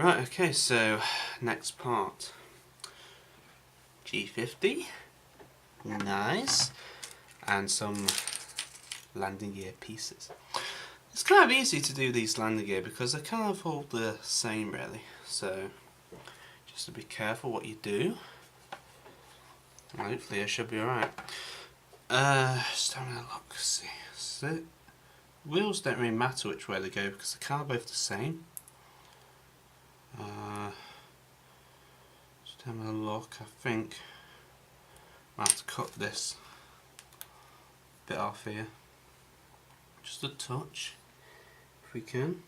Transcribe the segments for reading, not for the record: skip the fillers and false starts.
Right, okay, so next part. G50, nice, and some landing gear pieces. It's kind of easy to do these landing gear because they're kind of all the same really, so just to be careful what you do. And hopefully I should be alright. Just having a look, see. So, wheels don't really matter which way they go because they're kind of both the same. Just having a look, I think I have to cut this bit off here. Just a touch, if we can.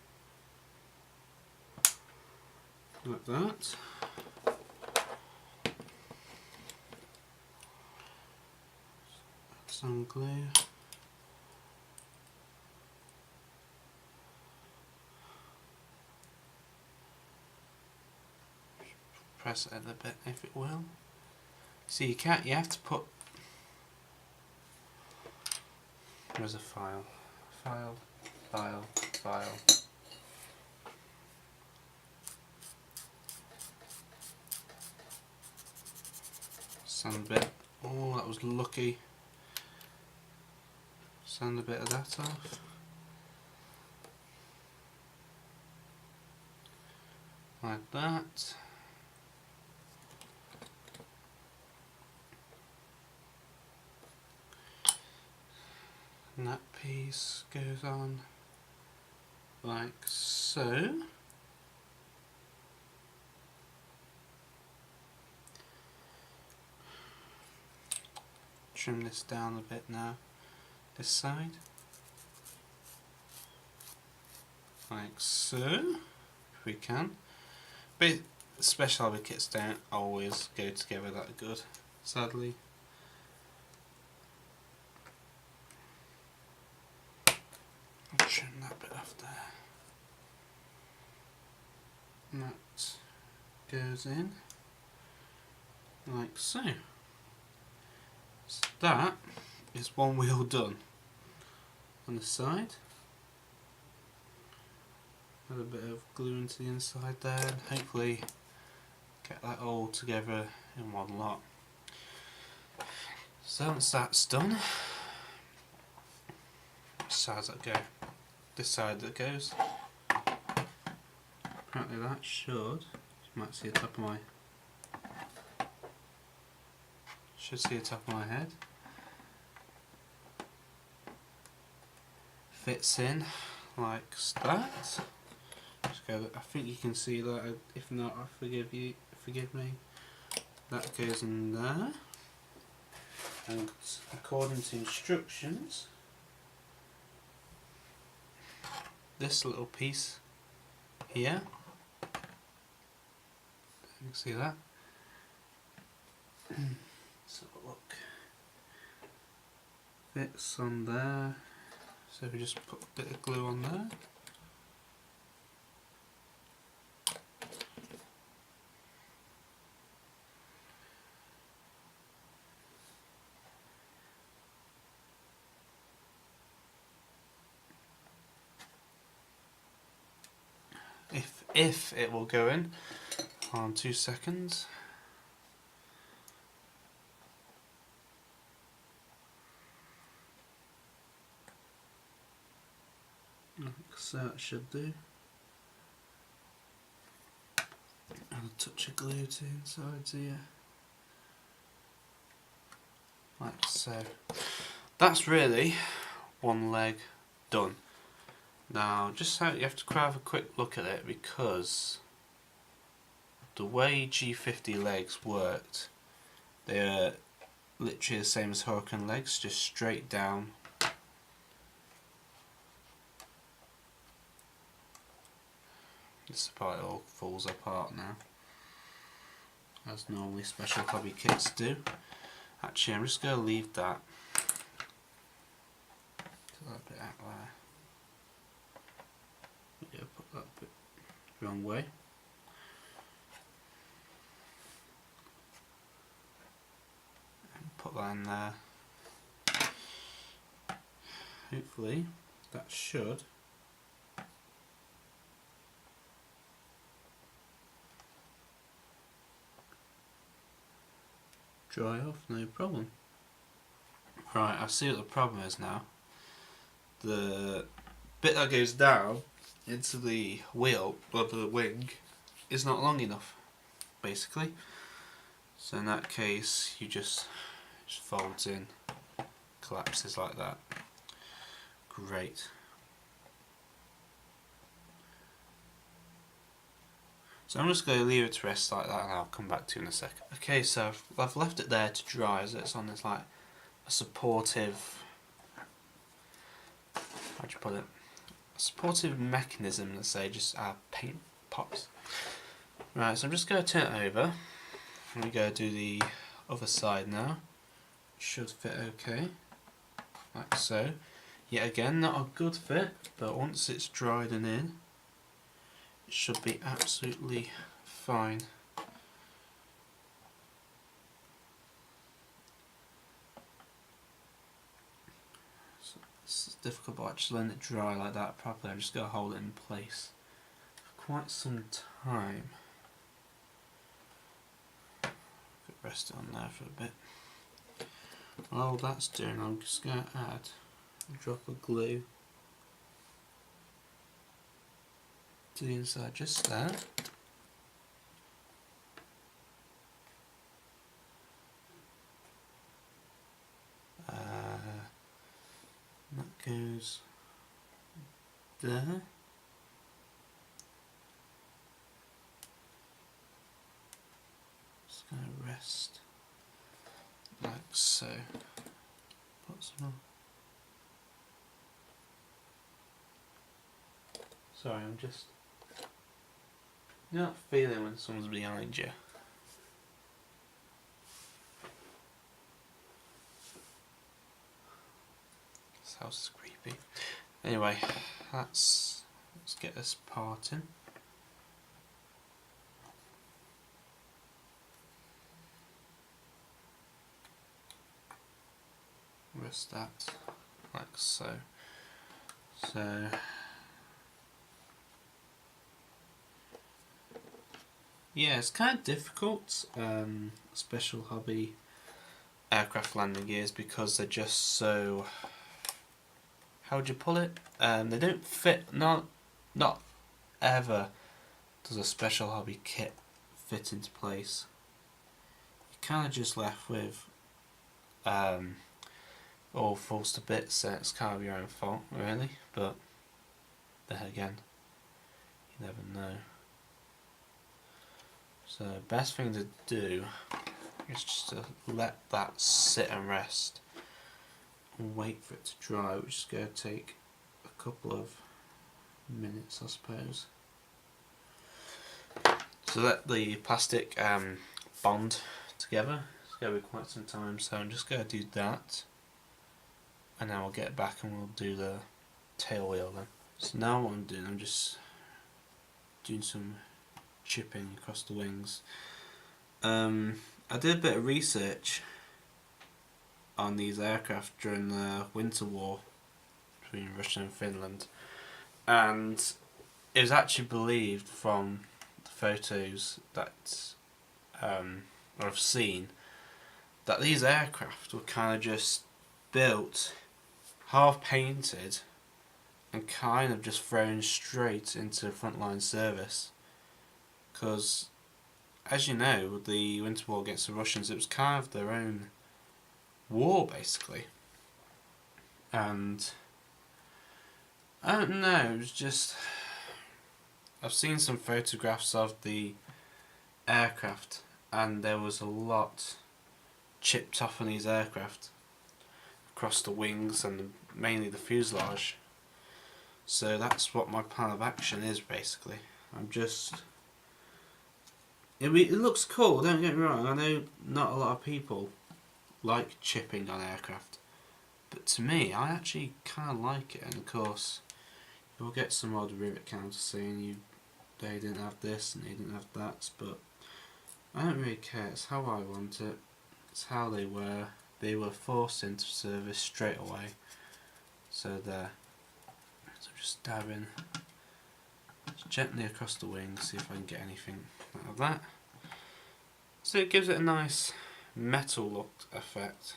Like that. Some glue. Press it a little bit if it will. So you have to put, there's a file. File. Sand a bit, oh that was lucky. Sand a bit of that off. Like that. And that piece goes on like so. Trim this down a bit now, this side. Like so, if we can. But special hobby kits don't always go together that good, sadly. I'll trim that bit off there. And that goes in like so. So that is one wheel done on the side. Add a bit of glue into the inside there and hopefully get that all together in one lot. So once that's done, which side does that go? This side that goes. Apparently that should, you might see the top of my, should see the top of my head. Fits in like that. I think you can see that. If not, forgive me. That goes in there, and according to instructions, this little piece here, you can see that. Let's have a look. Fits on there. So if we just put a bit of glue on there. If it will go in on 2 seconds. So it should do. And a touch of glue to the insides here. Like so. That's really one leg done. Now, just how you have to have a quick look at it because the way G50 legs worked, they're literally the same as Hurricane legs, just straight down. This part all falls apart now, as normally Special Hobby kits do. Actually, I'm just going to leave that. Put that bit out there. Yeah, put that bit the wrong way. And put that in there. Hopefully that should dry off, no problem. Right, I see what the problem is now. The bit that goes down into the wheel, or the wing, is not long enough, basically. So in that case, you just folds in, collapses like that. Great. So I'm just going to leave it to rest like that, and I'll come back to you in a second. Okay, so I've left it there to dry, as it's on this like a supportive, how'd you put it? A supportive mechanism, let's say, just paint pops. Right, so I'm just going to turn it over. I'm going to go do the other side now. Should fit okay, like so. Yet again, not a good fit, but once it's dried and in, it should be absolutely fine. So this is difficult, but actually letting it dry like that properly, I'm just going to hold it in place for quite some time. Rest it on there for a bit. While that's doing, I'm just going to add a drop of glue to the inside, just there. That goes there. Just going to rest like so. Put some on. Sorry, I'm just... You're not feeling when someone's behind you. This house is creepy. Anyway, let's get this part in. Rest that like so. Yeah, it's kind of difficult, Special Hobby aircraft landing gears, because they're just so, how would you pull it? They don't fit, not ever does a Special Hobby kit fit into place. You're kind of just left with all falls to bits, so it's kind of your own fault really, but then again, you never know. So best thing to do is just to let that sit and rest and wait for it to dry, which is going to take a couple of minutes, I suppose. So let the plastic bond together. It's going to be quite some time, so I'm just going to do that, and then we'll get back and we'll do the tail wheel then. So now what I'm doing, I'm just doing some chipping across the wings. I did a bit of research on these aircraft during the winter war between Russia and Finland, and it was actually believed from the photos that I've seen that these aircraft were kind of just built, half painted, and kind of just thrown straight into frontline service. Because, as you know, with the winter war against the Russians, it was kind of their own war, basically. And I don't know, it was just... I've seen some photographs of the aircraft, and there was a lot chipped off on these aircraft across the wings and mainly the fuselage. So that's what my plan of action is, basically. I'm just... It looks cool, don't get me wrong. I know not a lot of people like chipping on aircraft, but to me, I actually kind of like it. And of course, you'll get some odd rivet counters saying they didn't have this and they didn't have that, but I don't really care. It's how I want it. It's how they were. They were forced into service straight away. So there. So just dabbing gently across the wing, see if I can get anything out of that. So it gives it a nice metal look effect.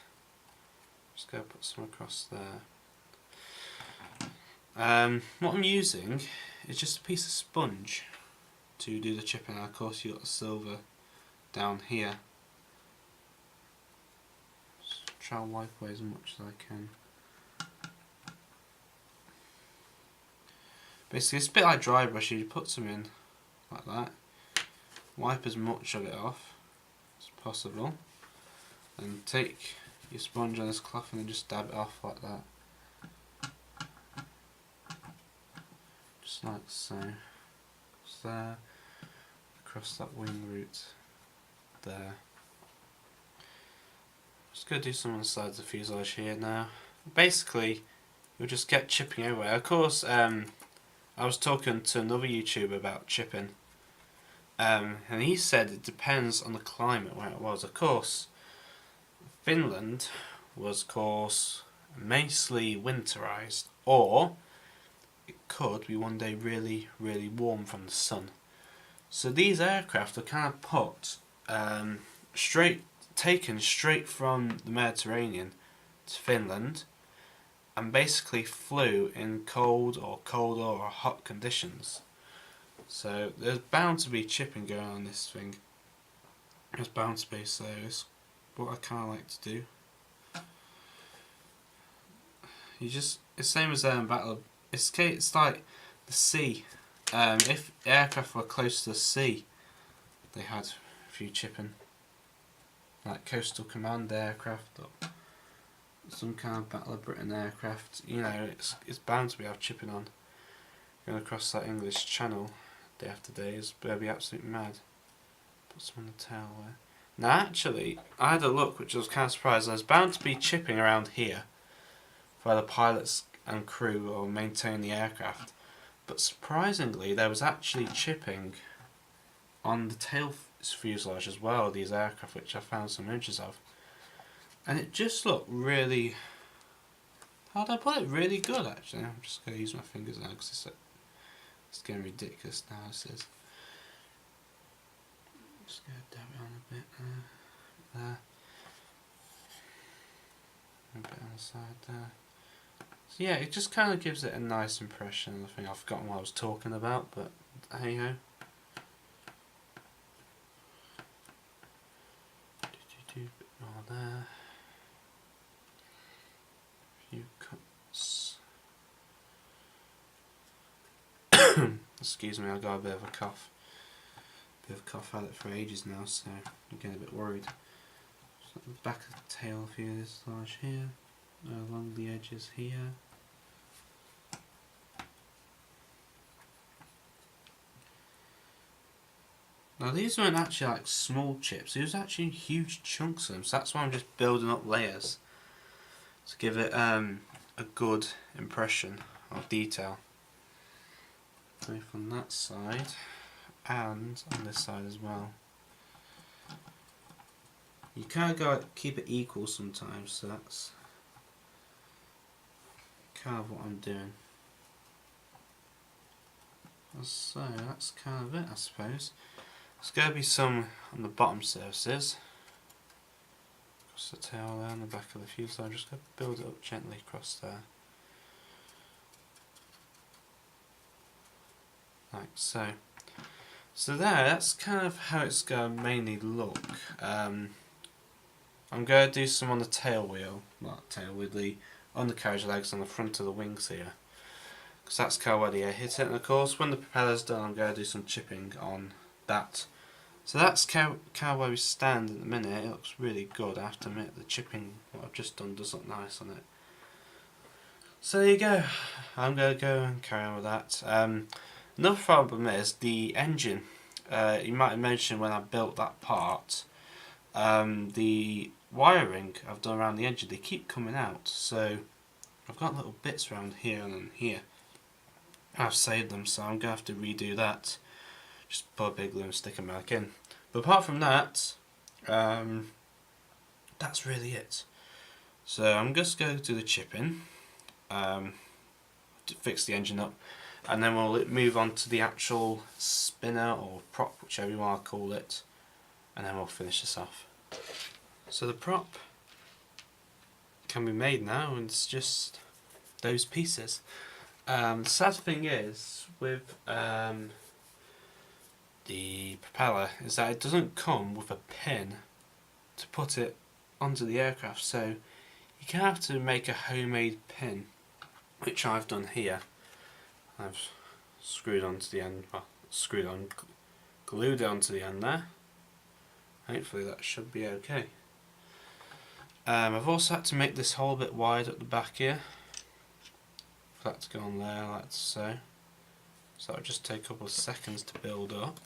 Just go put some across there. What I'm using is just a piece of sponge to do the chipping. Of course you've got the silver down here. Just try and wipe away as much as I can. Basically it's a bit like dry brush. You put some in like that, wipe as much of it off as possible, and take your sponge on this cloth and then just dab it off like that. Just like so. Just there, across that wing root there. Just going to do some on the sides of the fuselage here now. Basically, you'll just get chipping everywhere. Of course, I was talking to another YouTuber about chipping, and he said it depends on the climate where it was. Of course, Finland was, of course, mostly winterized, or it could be one day really, really warm from the sun. So these aircraft are kind of put taken straight from the Mediterranean to Finland, and basically flew in cold or colder or hot conditions. So there's bound to be chipping going on this thing. There's bound to be, so it's what I kind of like to do. It's the same as Battle. It's like the sea. If aircraft were close to the sea, they had a few chipping, like Coastal Command aircraft or some kind of Battle of Britain aircraft. You know, it's bound to be have chipping on. Going across that English Channel day after day is going to be absolutely mad. Put some on the tail there. Now actually, I had a look which I was kind of surprised. There's bound to be chipping around here for the pilots and crew or maintain the aircraft, but surprisingly there was actually chipping on the tail fuselage as well, these aircraft, which I found some images of, and it just looked really, how do I put it, really good actually. I'm just going to use my fingers now because it's getting ridiculous now. This is just going to dab it on a bit there, a bit on the side there. So yeah, it just kind of gives it a nice impression. I think I've forgotten what I was talking about, but hey ho. A bit more there. A few cuts. Excuse me, I got a bit of a cough. Had it for ages now, so I'm getting a bit worried. Just at the back of the tail, a few of this large here. Along the edges here. Now these weren't actually like small chips, these were actually huge chunks of them, so that's why I'm just building up layers to give it a good impression of detail. Both on that side and on this side as well. You kind of got to keep it equal sometimes, so that's kind of what I'm doing. So that's kind of it, I suppose. There's going to be some on the bottom surfaces. Across the tail there and the back of the fuselage. I'm just going to build it up gently across there. Like so. So that's kind of how it's going to mainly look. I'm going to do some on the tail wheel, not tail, with the undercarriage legs on the front of the wings here, because that's kind of where the air hit it. And of course when the propeller's done I'm going to do some chipping on that. So that's kind of where we stand at the minute. It looks really good, I have to admit. The chipping, what I've just done, does look nice on it. So there you go. I'm going to go and carry on with that. Another problem is the engine. You might have mentioned when I built that part, the wiring I've done around the engine, they keep coming out. So I've got little bits around here and then here. I've saved them, so I'm going to have to redo that. Just put a big glue and stick them back in. But apart from that, that's really it. So I'm just going to do the chipping, to fix the engine up, and then we'll move on to the actual spinner or prop, whichever you want to call it, and then we'll finish this off. So the prop can be made now, and it's just those pieces. The sad thing is with the propeller is that it doesn't come with a pin to put it onto the aircraft, so you can have to make a homemade pin, which I've done here. I've screwed onto the end, well, glued it onto the end there. Hopefully that should be okay. I've also had to make this hole a bit wide at the back here, for that to go on there like so. So it'll just take a couple of seconds to build up.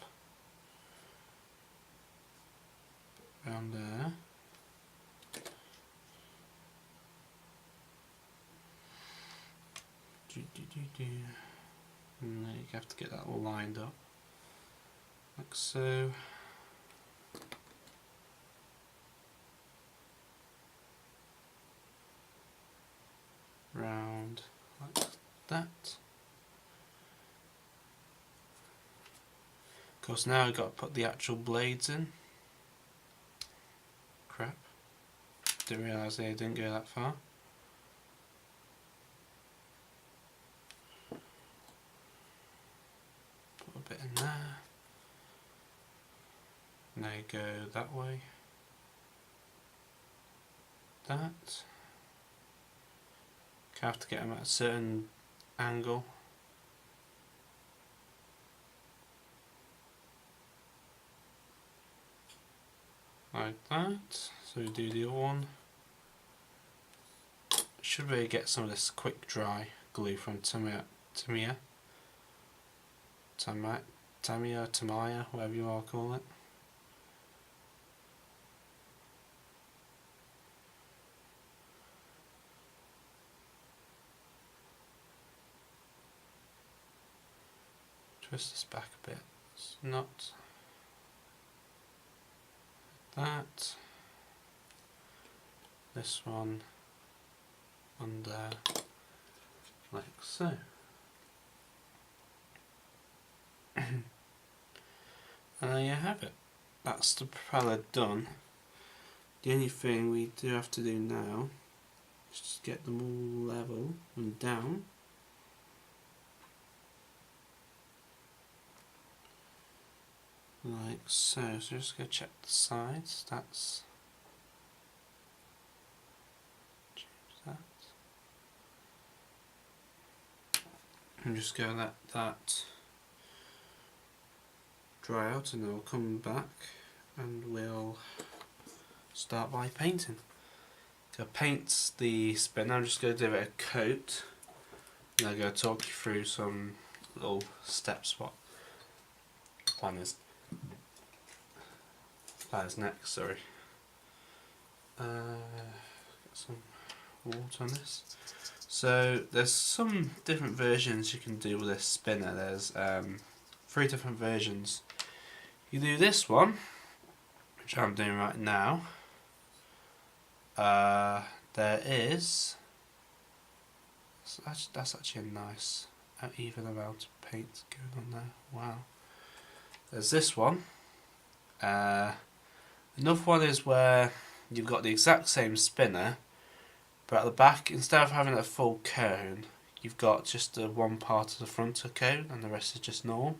Around there. And then you have to get that all lined up, like so. Round like that. Of course, now I've got to put the actual blades in. Crap. Didn't realise they didn't go that far. Put a bit in there. Now you go that way. That. You have to get them at a certain angle. Like that. So we do the other one. Should really get some of this quick dry glue from Tamiya, whatever you want to call it. Twist this back a bit. It's not that. This one under like so. And there you have it. That's the propeller done. The only thing we do have to do now is just get them all level and down. Like so. So just go check the sides. That's that. And just go let that dry out, and then we'll come back and we'll start by painting. Go paint the spinner. I'm just going to give it a coat, and I'm going to talk you through some little steps. What the plan is. That is next. Sorry. Get some water on this. So there's some different versions you can do with this spinner. There's 3 different versions. You do this one, which I'm doing right now. There is, that's actually a nice even amount of paint going on there. Wow. There's this one. Another one is where you've got the exact same spinner, but at the back, instead of having a full cone, you've got just the one part of the front of the cone and the rest is just normal.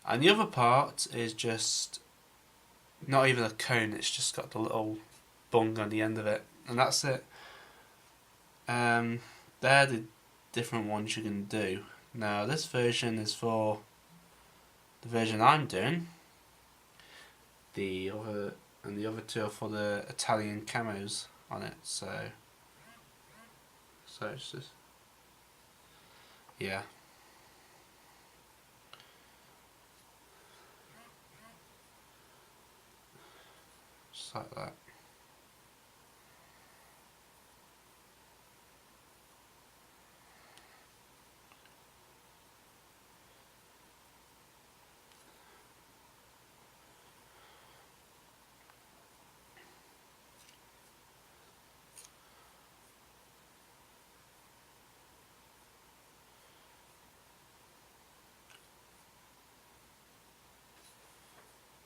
And the other part is just not even a cone, it's just got the little bung on the end of it, and that's it. They're the different ones you can do. Now this version is for the version I'm doing. The other 2 are for the Italian camos on it, so it's just, yeah. Just like that.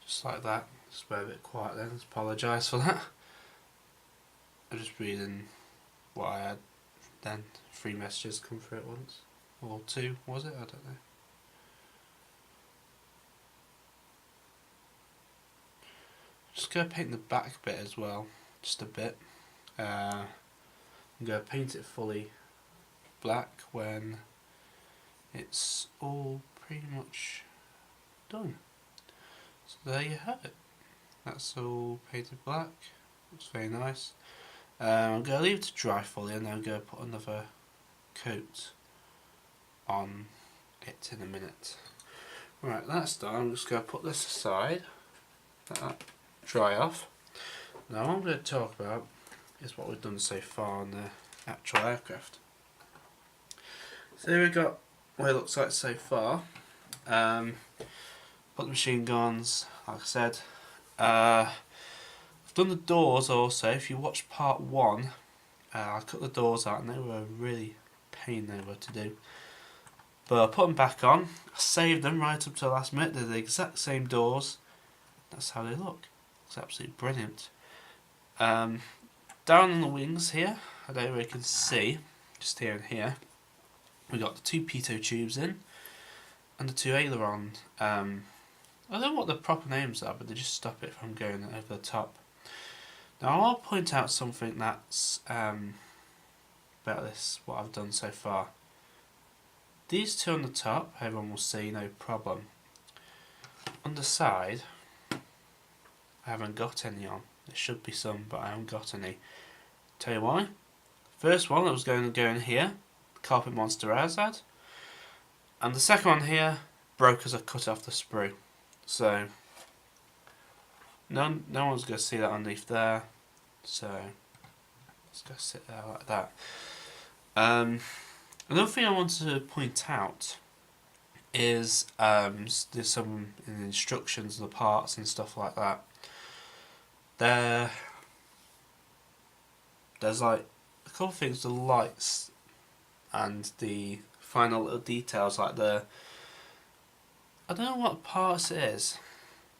Just like that. Just be a bit quiet then, apologise for that. I'm just reading what I had then. 3 messages come through at once. Or 2, was it? I don't know. Just going to paint the back bit as well, just a bit. I'm going to paint it fully black when it's all pretty much done. So there you have it. That's all painted black. Looks very nice. I'm going to leave it to dry fully, and then I'm going to put another coat on it in a minute. Right, that's done. I'm just going to put this aside, let that dry off. Now what I'm going to talk about is what we've done so far on the actual aircraft. So here we've got what it looks like so far. Put the machine guns, like I said. I've done the doors also. If you watched part 1, I cut the doors out and they were a really pain they were to do. But I put them back on. I saved them right up to the last minute. They're the exact same doors. That's how they look. It's absolutely brilliant. Down on the wings here, I don't know if you can see, just here and here, we got the 2 pitot tubes in and the 2 aileron. I don't know what the proper names are, but they just stop it from going over the top. Now I'll point out something that's about this, what I've done so far. These 2 on the top, everyone will see, no problem. On the side, I haven't got any on. There should be some, but I haven't got any. Tell you why. First one that was going to go in here, the Carpet Monster has had. And the second one here broke as I cut off the sprue. So no one's going to see that underneath there. So it's going to sit there like that. Another thing I wanted to point out is there's some in the instructions of the parts and stuff like that. There's like a couple of things, the lights and the final little details, like I don't know what parts it is,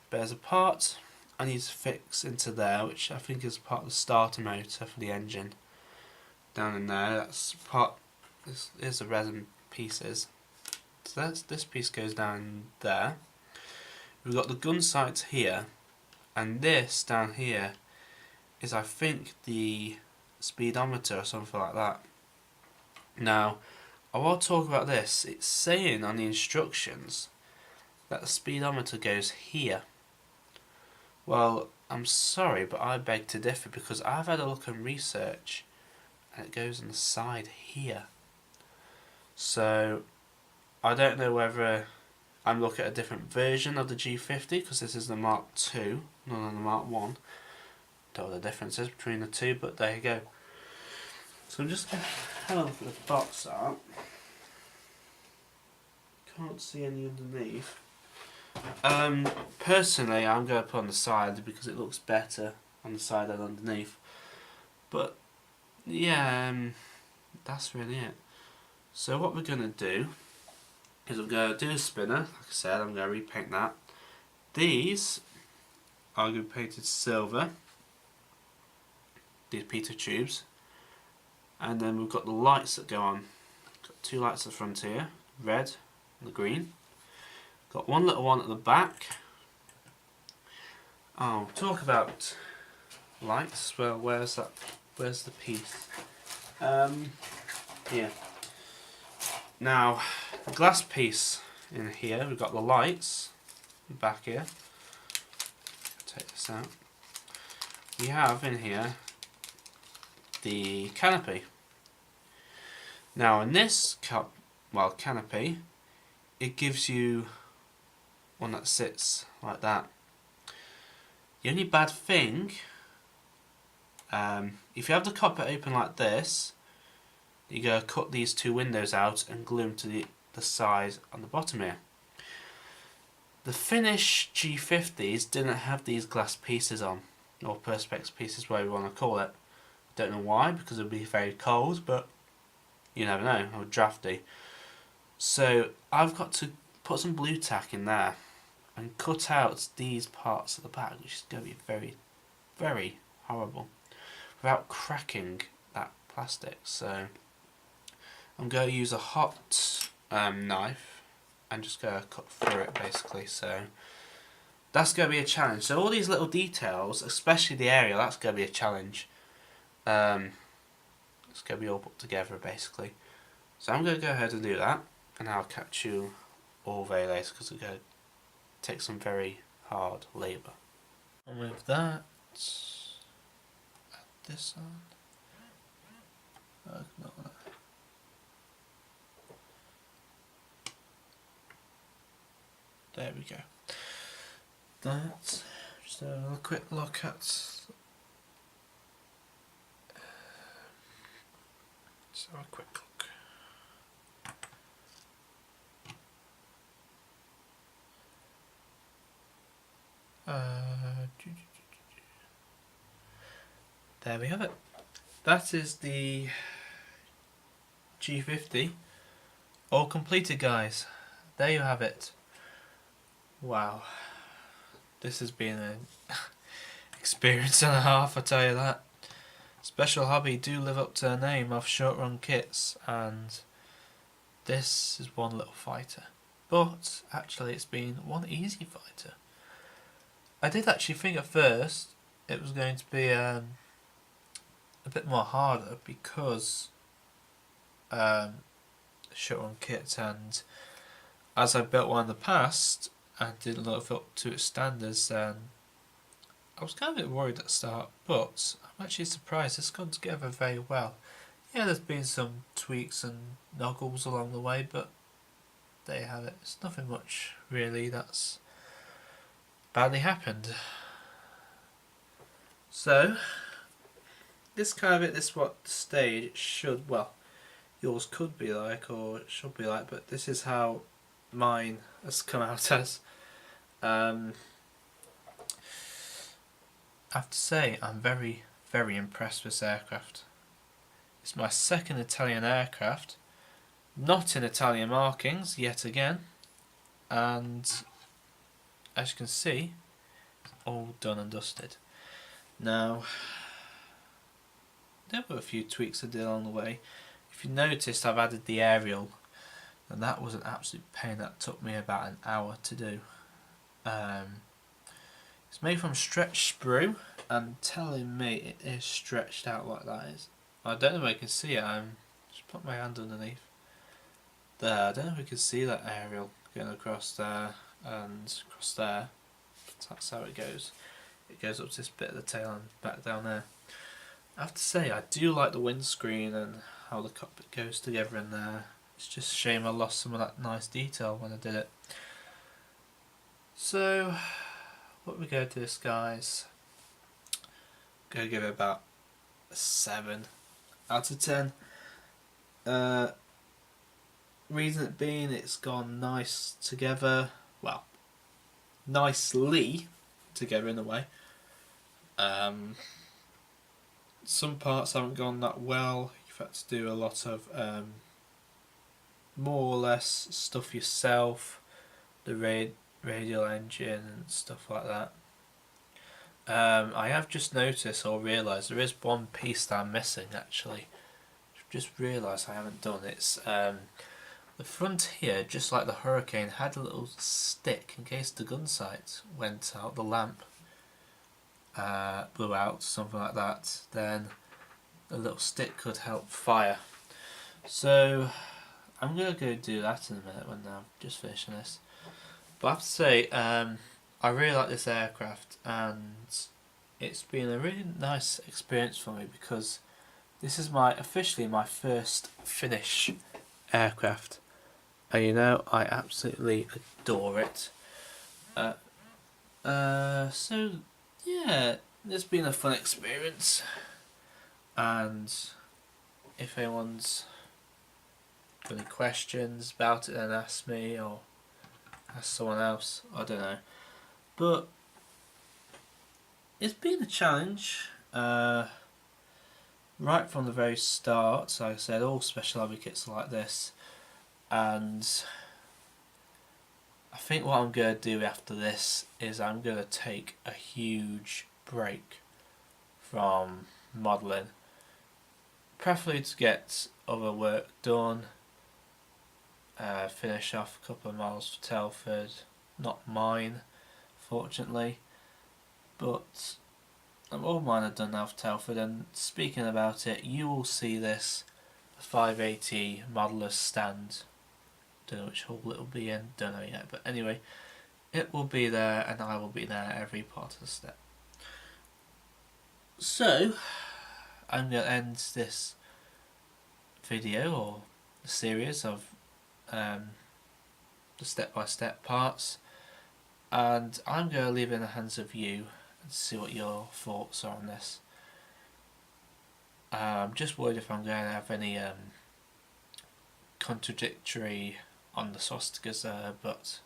but there's a part I need to fix into there, which I think is part of the starter motor for the engine. Down in there, that's part. This is the resin pieces. So this piece goes down there. We've got the gun sights here, and this down here is, I think, the speedometer or something like that. Now, I will talk about this. It's saying on the instructions that the speedometer goes here. Well, I'm sorry, but I beg to differ, because I've had a look and research and it goes on the side here. So I don't know whether I'm looking at a different version of the G50, because this is the Mark II, not on the Mark 1. Don't know what the difference is between the two, but there you go. So I'm just going to have a look at the box art. Can't see any underneath. Personally, I'm going to put on the side because it looks better on the side than underneath. But yeah, that's really it. So what we're going to do is I'm going to do a spinner. Like I said, I'm going to repaint that. These are going to be painted silver. These pitot tubes. And then we've got the lights that go on. Got 2 lights at the front here, red and the green. Got one little one at the back. Oh, talk about lights. Well, where's that? Where's the piece? Here. Now, the glass piece in here, we've got the lights back here. Take this out. We have in here the canopy. Now, in this canopy, it gives you one that sits like that. The only bad thing, if you have the cockpit open like this, you go cut these 2 windows out and glue them to the side on the bottom here. The Finnish G50s didn't have these glass pieces on, or perspex pieces, whatever you want to call it. Don't know why, because it would be very cold, but you never know, or drafty. So I've got to put some blue tack in there and cut out these parts at the back, which is going to be very, very horrible. without cracking that plastic. So I'm going to use a hot knife and just go cut through it basically. So that's going to be a challenge. So all these little details, especially the area, that's going to be a challenge. It's going to be all put together basically. So I'm going to go ahead and do that, and I'll catch you all very later because it's going to take some very hard labour. And with that, add this on. There we go. That, just a quick look at. Just have a quick look. There we have it. That is the G50 all completed, guys. There you have it. Wow, this has been an experience and a half, I tell you that. Special Hobby do live up to their name of short run kits, and this is one little fighter, but actually it's been one easy fighter. I did actually think at first it was going to be a bit more harder because short run kits, and as I built one in the past and didn't live up to its standards, then I was kind of a bit worried at the start, but I'm actually surprised it's gone together very well. Yeah, there's been some tweaks and noggles along the way, but there you have it. It's nothing much really that's badly happened. So this kind of it, this is what the stage should, well, yours could be like, or it should be like, but this is how mine has come out as. I have to say, I'm very, very impressed with this aircraft. It's my second Italian aircraft, not in Italian markings yet again, and as you can see, it's all done and dusted. Now, there were a few tweaks I did along the way. If you noticed, I've added the aerial, and that was an absolute pain. That took me about an hour to do. It's made from stretched sprue, and telling me it is stretched out like that is. I don't know if I can see it. Just put my hand underneath. There, I don't know if we can see that aerial going across there and across there. That's how it goes. It goes up to this bit of the tail and back down there. I have to say, I do like the windscreen and how the cockpit goes together in there. It's just a shame I lost some of that nice detail when I did it. So, what we go to this, guys? I'm gonna give it about a 7 out of 10. Reason it being, it's gone nice together. Well, nicely together in a way. Some parts haven't gone that well. You've had to do a lot of more or less stuff yourself. The radial engine and stuff like that. I have just noticed or realised there is one piece that I'm missing actually. I've just realised I haven't done. It's the front here, just like the Hurricane, had a little stick in case the gun sight went out, the lamp blew out, something like that, then the little stick could help fire. So I'm going to go do that in a minute when I'm just finishing this. But I have to say, I really like this aircraft, and it's been a really nice experience for me because this is officially my first Finnish aircraft, and you know I absolutely adore it. So yeah, it's been a fun experience, and if anyone's got any questions about it, then ask me or ask someone else. I don't know, but it's been a challenge right from the very start. So like I said, all Special Hobby kits are like this, and I think what I'm going to do after this is I'm going to take a huge break from modelling. Preferably to get other work done, finish off a couple of models for Telford, not mine fortunately, but all mine are done now for Telford. And speaking about it, you will see this 580 modeler's stand. Don't know which hole it will be in, don't know yet, but anyway, it will be there and I will be there every part of the step. So I'm going to end this video or the series of the step-by-step parts, and I'm going to leave it in the hands of you and see what your thoughts are on this. I'm just worried if I'm going to have any contradictory on the swastikas there, but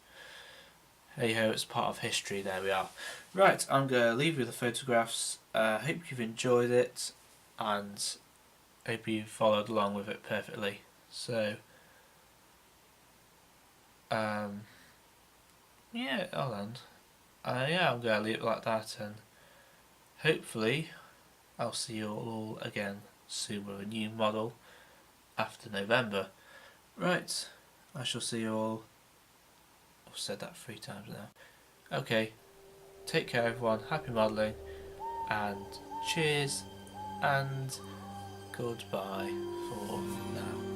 hey ho, it's part of history, there we are. Right, I'm going to leave you the photographs. Hope you've enjoyed it and hope you followed along with it perfectly. So yeah, I'll end. Yeah, I'm going to leave it like that, and hopefully I'll see you all again soon with a new model after November. Right, I shall see you all. I've said that 3 times now. Okay, take care everyone, happy modelling, and cheers and goodbye for now.